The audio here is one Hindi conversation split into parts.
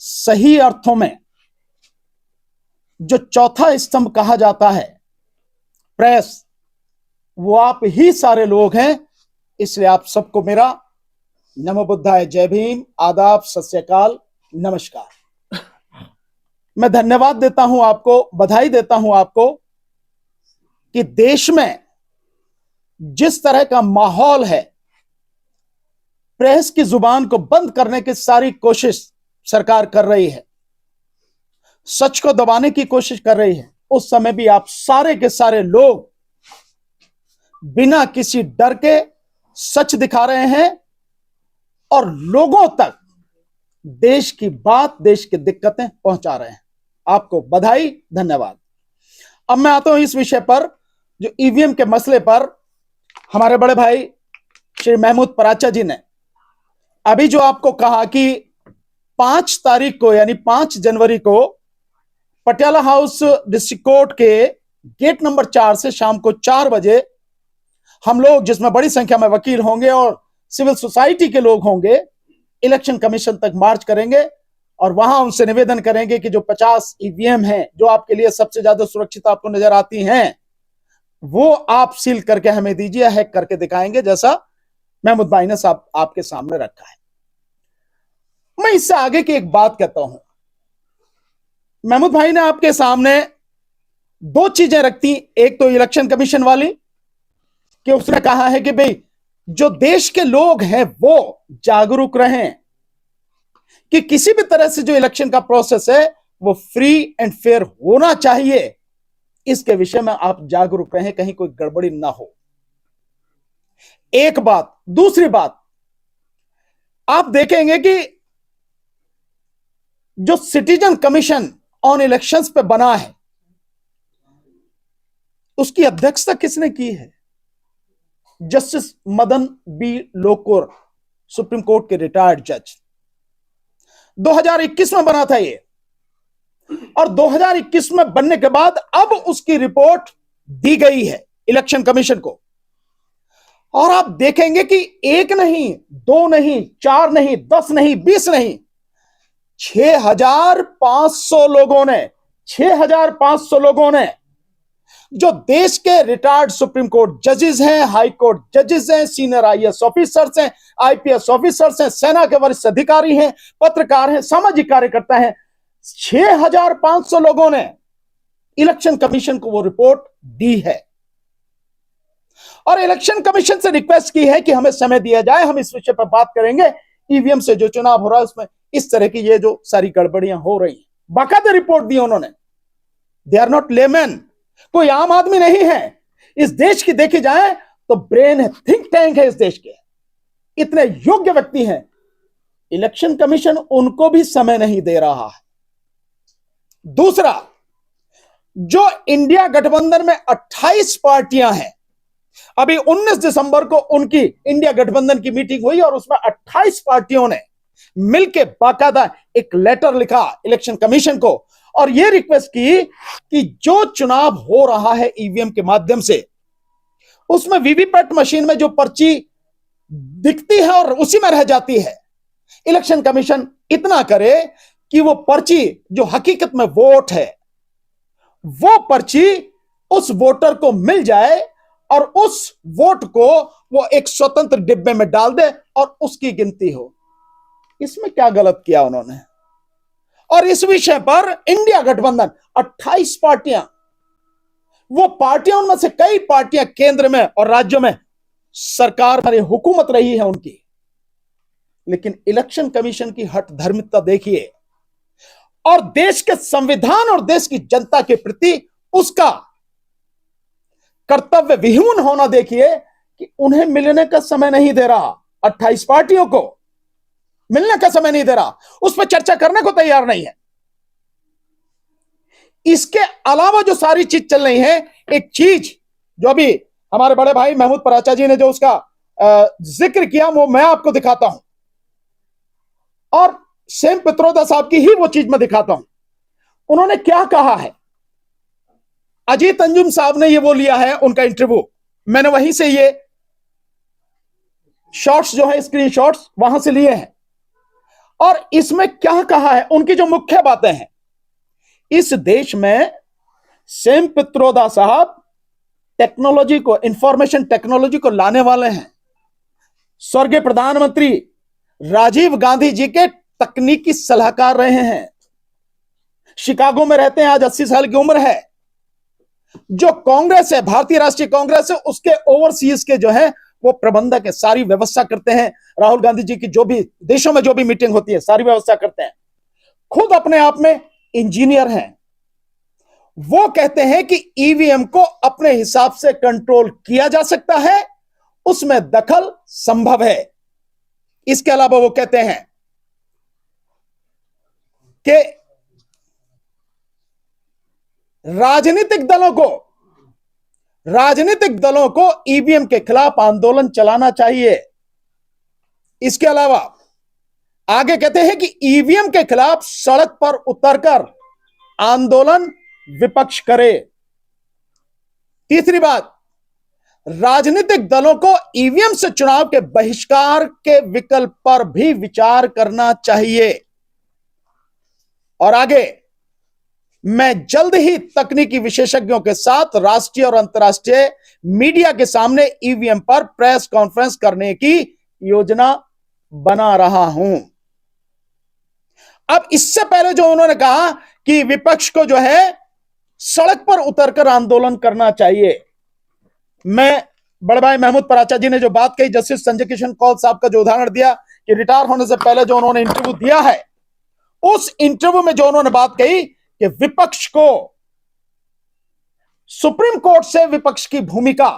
सही अर्थों में जो चौथा स्तंभ कहा जाता है प्रेस, वो आप ही सारे लोग हैं। इसलिए आप सबको मेरा नमो बुद्धाय, जय भीम, आदाब, सत श्री अकाल, नमस्कार। मैं धन्यवाद देता हूं आपको, बधाई देता हूं आपको कि देश में जिस तरह का माहौल है, प्रेस की जुबान को बंद करने की सारी कोशिश सरकार कर रही है, सच को दबाने की कोशिश कर रही है, उस समय भी आप सारे के सारे लोग बिना किसी डर के सच दिखा रहे हैं और लोगों तक देश की बात, देश की दिक्कतें पहुंचा रहे हैं। आपको बधाई, धन्यवाद। अब मैं आता हूं इस विषय पर, जो ईवीएम के मसले पर हमारे बड़े भाई श्री महमूद पराचा जी ने अभी जो आपको कहा कि 5 तारीख को यानी 5 जनवरी को पटियाला हाउस डिस्ट्रिक्ट कोर्ट के गेट नंबर 4 से शाम को 4 बजे हम लोग, जिसमें बड़ी संख्या में वकील होंगे और सिविल सोसाइटी के लोग होंगे, इलेक्शन कमीशन तक मार्च करेंगे और वहां उनसे निवेदन करेंगे कि जो 50 ईवीएम हैं, जो आपके लिए सबसे ज्यादा सुरक्षित आपको नजर आती हैं, वो आप सील करके हमें दीजिए, हैक करके दिखाएंगे, जैसा महमूद भाई ने आपके सामने रखा है। मैं इससे आगे की एक बात कहता हूं। महमूद भाई ने आपके सामने 2 चीजें रखती, एक तो इलेक्शन कमीशन वाली कि उसने कहा है कि भाई जो देश के लोग हैं वो जागरूक रहें कि किसी भी तरह से जो इलेक्शन का प्रोसेस है वो फ्री एंड फेयर होना चाहिए, इसके विषय में आप जागरूक रहें, कहीं कोई गड़बड़ी ना हो। एक बात। दूसरी बात, आप देखेंगे कि जो सिटीजन कमीशन ऑन इलेक्शंस पे बना है, उसकी अध्यक्षता किसने की है? Justice Madan B Lokur, supreme court के रिटायर्ड जज। 2021 में बना था ये, और 2021 में बनने के बाद अब उसकी रिपोर्ट दी गई है इलेक्शन कमीशन को। और आप देखेंगे कि 1 नहीं, 2 नहीं, 4 नहीं, 10 नहीं, 20 नहीं, 6,500 लोगों ने जो देश के रिटायर्ड सुप्रीम कोर्ट जजेस हैं, हाई कोर्ट जजेस हैं, सीनियर आईएएस ऑफिसर्स हैं, आईपीएस ऑफिसर्स हैं, सेना के वरिष्ठ अधिकारी हैं, पत्रकार हैं, सामाजिक कार्यकर्ता हैं, 6,500 लोगों ने इलेक्शन कमीशन को वो रिपोर्ट दी है और इलेक्शन कमीशन से रिक्वेस्ट की है कि हमें समय दिया जाए, हम इस विषय पर बात करेंगे, ईवीएम से जो चुनाव हो रहा है उसमें इस तरह की ये जो सारी गड़बड़ियां हो रही हैं। बाकायदा रिपोर्ट दी उन्होंने। दे आर नॉट लेमैन, कोई आम आदमी नहीं है। इस देश की देखी जाए तो ब्रेन है, थिंक टैंक है इस देश के, इतने योग्य व्यक्ति हैं। इलेक्शन कमीशन उनको भी समय नहीं दे रहा है। दूसरा, जो इंडिया गठबंधन में 28 पार्टियां हैं, अभी 19 दिसंबर को उनकी इंडिया गठबंधन की मीटिंग हुई और उसमें 28 पार्टियों ने मिलकर बाकायदा एक लेटर लिखा इलेक्शन कमीशन को और यह रिक्वेस्ट की कि जो चुनाव हो रहा है ईवीएम के माध्यम से, उसमें वीवीपैट मशीन में जो पर्ची दिखती है और उसी में रह जाती है, इलेक्शन कमीशन इतना करे कि वो पर्ची जो हकीकत में वोट है, वो पर्ची उस वोटर को मिल जाए और उस वोट को वो एक स्वतंत्र डिब्बे में डाल दे और उसकी गिनती हो। इसमें क्या गलत किया उन्होंने? और इस विषय पर इंडिया गठबंधन 28 पार्टियां, वो पार्टियां, उनमें से कई पार्टियां केंद्र में और राज्यों में सरकार में हुकूमत रही है उनकी, लेकिन इलेक्शन कमीशन की हठ धर्मिता देखिए और देश के संविधान और देश की जनता के प्रति उसका कर्तव्य विहीन होना देखिए कि उन्हें मिलने का समय नहीं दे रहा। 28 पार्टियों को मिलने का समय नहीं दे रहा, उस पर चर्चा करने को तैयार नहीं है। इसके अलावा जो सारी चीज चल रही है, एक चीज जो अभी हमारे बड़े भाई महमूद पराचा जी ने जो उसका जिक्र किया, वो मैं आपको दिखाता हूं और सेम पित्रोदा साहब की ही वो चीज मैं दिखाता हूं। उन्होंने क्या कहा है, अजीत अंजुम साहब ने ये वो लिया है उनका इंटरव्यू, मैंने वहीं से ये शॉट्स जो है, स्क्रीन शॉट्स वहां से लिए हैं और इसमें क्या कहा है, उनकी जो मुख्य बातें हैं, इस देश में सेम पित्रोदा साहब टेक्नोलॉजी को, इंफॉर्मेशन टेक्नोलॉजी को लाने वाले हैं। स्वर्गीय प्रधानमंत्री राजीव गांधी जी के तकनीकी सलाहकार रहे हैं। शिकागो में रहते हैं, आज 80 साल की उम्र है। जो कांग्रेस है, भारतीय राष्ट्रीय कांग्रेस है, उसके ओवरसीज के जो है वो प्रबंधक है, सारी व्यवस्था करते हैं। राहुल गांधी जी की जो भी देशों में जो भी मीटिंग होती है सारी व्यवस्था करते हैं। खुद अपने आप में इंजीनियर हैं। वो कहते हैं कि ईवीएम को अपने हिसाब से कंट्रोल किया जा सकता है, उसमें दखल संभव है। इसके अलावा वो कहते हैं कि राजनीतिक दलों को ईवीएम के खिलाफ आंदोलन चलाना चाहिए। इसके अलावा आगे कहते हैं कि ईवीएम के खिलाफ सड़क पर उतरकर आंदोलन विपक्ष करे। तीसरी बात, राजनीतिक दलों को ईवीएम से चुनाव के बहिष्कार के विकल्प पर भी विचार करना चाहिए। और आगे, मैं जल्द ही तकनीकी विशेषज्ञों के साथ राष्ट्रीय और अंतर्राष्ट्रीय मीडिया के सामने ईवीएम पर प्रेस कॉन्फ्रेंस करने की योजना बना रहा हूं। अब इससे पहले जो उन्होंने कहा कि विपक्ष को जो है सड़क पर उतरकर आंदोलन करना चाहिए, मैं बड़े भाई महमूद पराचा जी ने जो बात कही, जस्टिस संजय किशन कौल साहब का जो उदाहरण दिया कि रिटायर होने से पहले जो उन्होंने इंटरव्यू दिया है, उस इंटरव्यू में जो उन्होंने बात कही कि विपक्ष को सुप्रीम कोर्ट से विपक्ष की भूमिका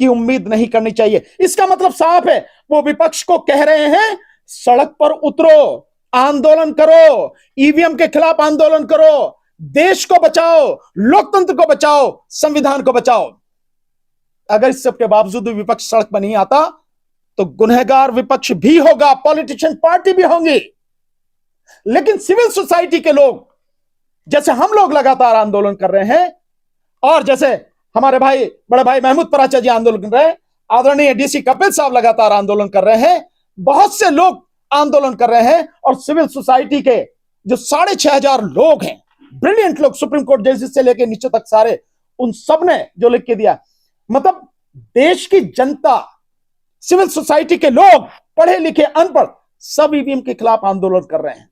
की उम्मीद नहीं करनी चाहिए। इसका मतलब साफ है, वो विपक्ष को कह रहे हैं सड़क पर उतरो, आंदोलन करो, ईवीएम के खिलाफ आंदोलन करो, देश को बचाओ, लोकतंत्र को बचाओ, संविधान को बचाओ। अगर इस सब के बावजूद विपक्ष सड़क पर नहीं आता तो गुनहगार विपक्ष भी होगा, पॉलिटिशियन पार्टी भी होंगी। लेकिन सिविल सोसाइटी के लोग, जैसे हम लोग लगातार आंदोलन कर रहे हैं, और जैसे हमारे भाई बड़े भाई महमूद पराचा जी आंदोलन कर रहे हैं, आदरणीय डीसी कपिल साहब लगातार आंदोलन कर रहे हैं, बहुत से लोग आंदोलन कर रहे हैं, और सिविल सोसाइटी के जो 6,500 लोग हैं, ब्रिलियंट लोग, सुप्रीम कोर्ट जजेस से लेकर नीचे तक सारे, उन सब ने जो लिख के दिया, मतलब देश की जनता, सिविल सोसाइटी के लोग, पढ़े लिखे अनपढ़, सब ईवीएम के खिलाफ आंदोलन कर रहे हैं।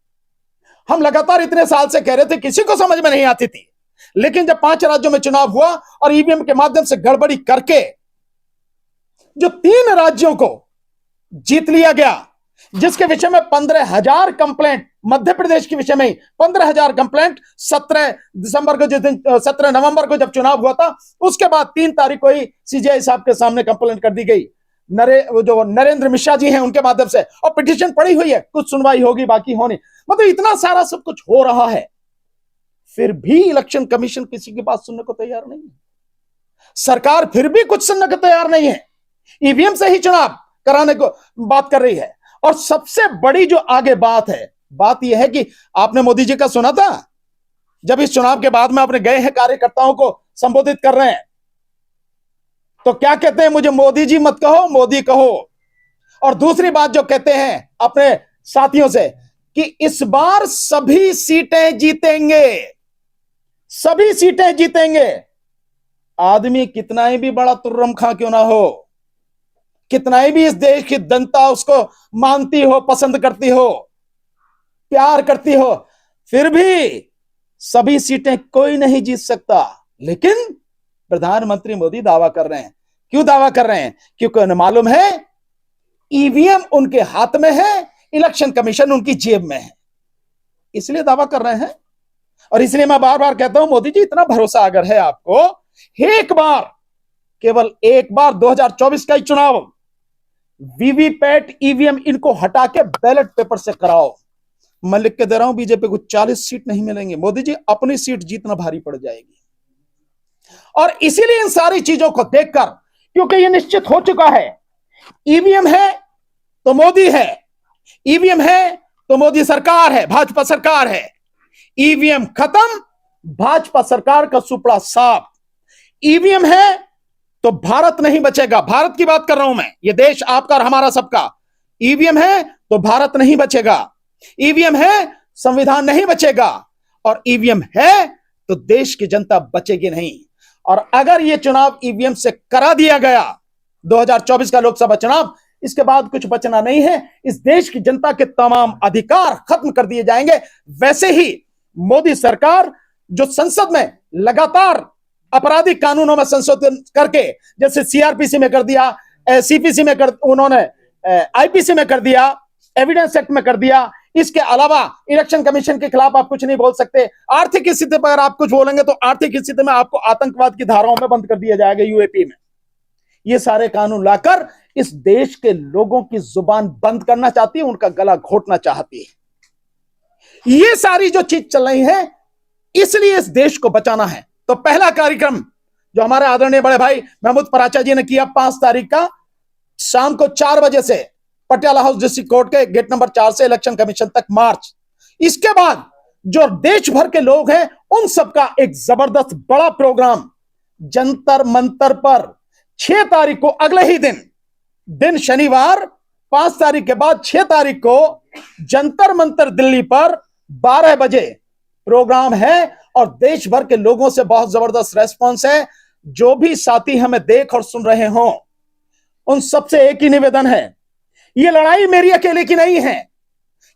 हम लगातार इतने साल से कह रहे थे, किसी को समझ में नहीं आती थी, लेकिन जब 5 राज्यों में चुनाव हुआ और ईवीएम के माध्यम से गड़बड़ी करके जो 3 राज्यों को जीत लिया गया, जिसके विषय में 15,000 कंप्लेंट, मध्य प्रदेश के विषय में 15,000 कंप्लेंट 17 नवंबर को जब चुनाव हुआ था, उसके बाद 3 तारीख को ही सीजीआई साहब के सामने कंप्लेंट कर दी गई, जो नरेंद्र मिश्रा जी हैं उनके माध्यम से, और पिटीशन पड़ी हुई है, कुछ सुनवाई होगी, बाकी होनी, मतलब इतना सारा सब कुछ हो रहा है, फिर भी इलेक्शन कमीशन किसी की बात सुनने को तैयार नहीं है। सरकार फिर भी कुछ सुनने को तैयार नहीं है, ईवीएम से ही चुनाव कराने को बात कर रही है। और सबसे बड़ी जो आगे बात है, बात यह है कि आपने मोदी जी का सुना था, जब इस चुनाव के बाद में अपने गए हैं कार्यकर्ताओं को संबोधित कर रहे हैं, तो क्या कहते हैं, मुझे मोदी जी मत कहो, मोदी कहो। और दूसरी बात जो कहते हैं अपने साथियों से कि इस बार सभी सीटें जीतेंगे, सभी सीटें जीतेंगे। आदमी कितना ही भी बड़ा तुर्रम खां क्यों ना हो, कितना ही भी इस देश की जनता उसको मानती हो, पसंद करती हो, प्यार करती हो, फिर भी सभी सीटें कोई नहीं जीत सकता। लेकिन प्रधानमंत्री मोदी दावा कर रहे हैं। क्यों दावा कर रहे हैं? क्योंकि उन्हें मालूम है ईवीएम उनके हाथ में है, इलेक्शन कमीशन उनकी जेब में है, इसलिए दावा कर रहे हैं। और इसलिए मैं बार बार कहता हूं, मोदी जी इतना भरोसा अगर है आपको, एक बार, केवल एक बार 2024 का ही चुनाव वीवीपैट ईवीएम इनको हटा के बैलेट पेपर से कराओ। मैं लिख के दे रहा हूं, बीजेपी को 40 सीट नहीं मिलेंगे, मोदी जी अपनी सीट जीतना भारी पड़ जाएगी। और इसीलिए इन सारी चीजों को देखकर, क्योंकि यह निश्चित हो चुका है, ईवीएम है तो मोदी है, ईवीएम है तो मोदी सरकार है, भाजपा सरकार है, ईवीएम खत्म, भाजपा सरकार का सुपड़ा साफ। ईवीएम है तो भारत नहीं बचेगा, भारत की बात कर रहा हूं मैं, यह देश आपका और हमारा सबका। ईवीएम है तो भारत नहीं बचेगा, ईवीएम है, संविधान नहीं बचेगा, और ईवीएम है तो देश की जनता बचेगी नहीं। और अगर यह चुनाव ईवीएम से करा दिया गया, 2024 का लोकसभा चुनाव, इसके बाद कुछ बचना नहीं है। इस देश की जनता के तमाम अधिकार खत्म कर दिए जाएंगे। वैसे ही मोदी सरकार जो संसद में लगातार आपराधिक कानूनों में संशोधन करके, जैसे सीआरपीसी में कर दिया, सीपीसी में कर, उन्होंने आईपीसी में कर दिया, एविडेंस एक्ट में कर दिया, इसके अलावा इलेक्शन कमीशन के खिलाफ आप कुछ नहीं बोल सकते। आर्थिक स्थिति पर आप कुछ बोलेंगे तो आर्थिक स्थिति में आपको आतंकवाद की धाराओं में बंद कर दिया जाएगा, यूएपी में। ये सारे कानून लाकर इस देश के लोगों की जुबान बंद करना चाहती है, उनका गला घोटना चाहती है। ये सारी जो चीज चल रही है, इसलिए इस देश को बचाना है। तो पहला कार्यक्रम जो हमारे आदरणीय बड़े भाई महमूद पराचा जी ने किया 5 तारीख का शाम को 4 बजे से पटियाला हाउस डिस्ट्रिक्ट कोर्ट के गेट नंबर 4 से इलेक्शन कमीशन तक मार्च। इसके बाद जो देश भर के लोग हैं उन सबका एक जबरदस्त बड़ा प्रोग्राम जंतर मंतर पर 6 तारीख को, अगले ही दिन शनिवार 5 तारीख के बाद 6 तारीख को जंतर मंतर दिल्ली पर 12 बजे प्रोग्राम है। और देश भर के लोगों से बहुत जबरदस्त रेस्पॉन्स है। जो भी साथी हमें देख और सुन रहे हों, उन सबसे एक ही निवेदन है, यह लड़ाई मेरी अकेले की नहीं है,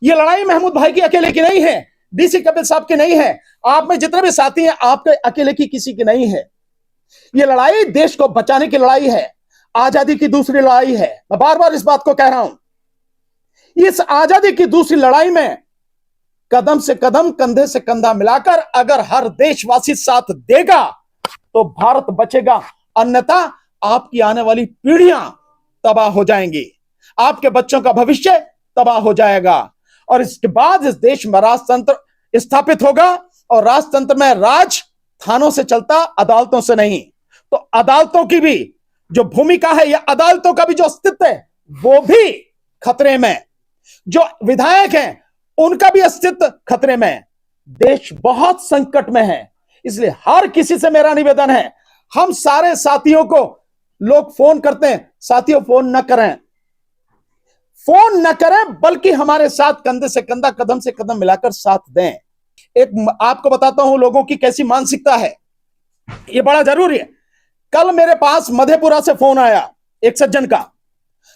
यह लड़ाई महमूद भाई की अकेले की नहीं है, डीसी कपिल साहब की नहीं है, आप में जितने भी साथी हैं आपके अकेले की किसी की नहीं है। यह लड़ाई देश को बचाने की लड़ाई है, आजादी की दूसरी लड़ाई है। मैं बार बार इस बात को कह रहा हूं। इस आजादी की दूसरी लड़ाई में कदम से कदम, कंधे से कंधा मिलाकर अगर हर देशवासी साथ देगा तो भारत बचेगा, अन्यथा आपकी आने वाली पीढ़ियां तबाह हो जाएंगी, आपके बच्चों का भविष्य तबाह हो जाएगा। और इसके बाद इस देश में राजतंत्र स्थापित होगा, और राजतंत्र में राज थानों से चलता, अदालतों से नहीं। तो अदालतों की भी जो भूमिका है या अदालतों का भी जो अस्तित्व है वो भी खतरे में, जो विधायक हैं उनका भी अस्तित्व खतरे में। देश बहुत संकट में है। इसलिए हर किसी से मेरा निवेदन है, हम सारे साथियों को, लोग फोन करते हैं, साथियों फोन न करें, फोन न करें, बल्कि हमारे साथ कंधे से कंधा, कदम से कदम मिलाकर साथ दें। एक आपको बताता हूं लोगों की कैसी मानसिकता है, यह बड़ा जरूरी है। कल मेरे पास मधेपुरा से फोन आया एक सज्जन का,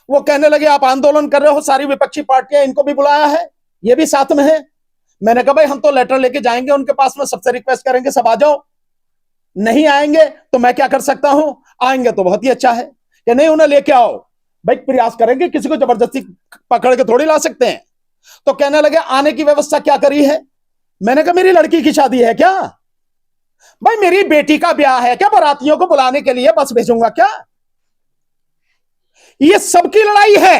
वो कहने लगे आप आंदोलन कर रहे हो, सारी विपक्षी पार्टियां, इनको भी बुलाया है, ये भी साथ में है। मैंने कहा भाई हम तो लेटर लेके जाएंगे उनके पास में, सबसे रिक्वेस्ट करेंगे सब आ जाओ, नहीं आएंगे तो मैं क्या कर सकता हूं, आएंगे तो बहुत ही अच्छा है, कि नहीं उन्हें लेके आओ। भाई प्रयास करेंगे, किसी को जबरदस्ती पकड़ के थोड़ी ला सकते हैं। तो कहने लगे आने की व्यवस्था क्या करी है। मैंने कहा मेरी लड़की की शादी है क्या, भाई मेरी बेटी का ब्याह है क्या, बारातियों को बुलाने के लिए बस भेजूंगा क्या। ये सबकी लड़ाई है।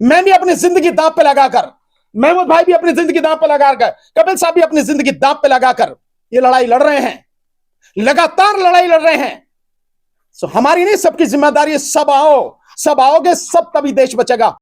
मैं भी अपनी जिंदगी दांव पे लगाकर, महमूद भाई भी अपनी जिंदगी दांव पे लगाकर, कपिल साहब भी अपनी जिंदगी दांव पे लगाकर ये लड़ाई लड़ रहे हैं, लगातार लड़ाई लड़ रहे हैं। सो हमारी नहीं, सबकी जिम्मेदारी है। सब आओ, सब आओगे, सब तभी देश बचेगा।